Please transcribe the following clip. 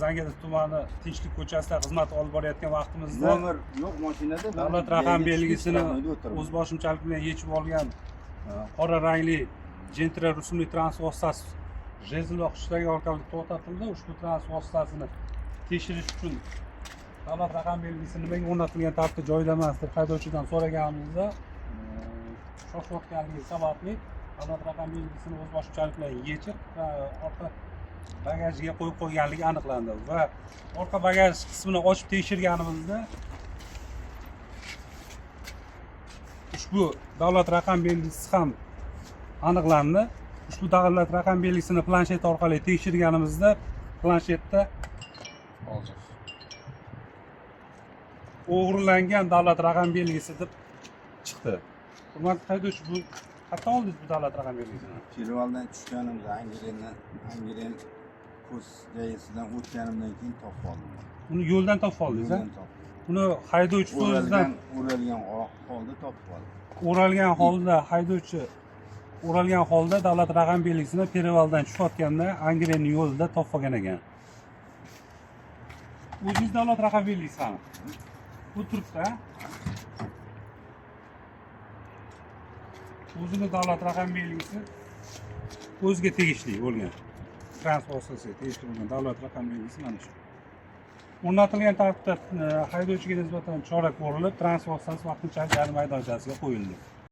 Zangiota tumani Tinchlik ko'chasida xizmat olib borayotgan vaqtimizda nomer yo'q mashinada davlat raqam belgisini o'zboshimchalik bilan yechib olgan qora rangli Gentra rusumli transport vositasi jezl va hushtak orqali to'xtatildi. Ushbu transport vositasini tekshirish uchun davlat raqam belgisi nimaga o'rnatilgan tartibda joyida emas deb haydovchidan so'raganimizda shoshayotganligi sababli davlat raqam belgisini o'zboshimchalik bilan yechib orqa bagajga qo'yib qo'yganligi aniqlandi va orqa bagaj qismini ochib tekshirganimizda ushbu davlat raqam belgisi ham aniqlandi. Ushbu davlat raqam belgisini planshet orqali tekshirganimizda planshetda o'g'irlangan davlat raqam belgisi deb chiqdi. Hurmatli haydovchi, bu qayerdan oldingiz bu davlat raqam belgisini? Festivaldan tushganimda Angren kurs joyisidan o'tganimdan keyin topib oldim. Uni yo'ldan topib oldingiz, ha? Uni haydovchi so'zidan o'ralgan holda topib oldim. o'ralgan holda haydovchi o'ralgan holda davlat raqam belgisini Perivaldan tushayotganda Angrenning yo'lida topib olgan ekan. O'zingiz davlat raqam belgisi ham bu turibdi, ha? O'zini davlat raqam belgisi o'ziga tegishli bo'lgan. Transport vositasiga tegishli bo'lgan davlat raqam belgisi mana shu. O'rnatilgan tartibda haydovchiga nisbatan chora ko'rilib, transport vositasi vaqtinchalik jarima maydonchasiga qo'yildi.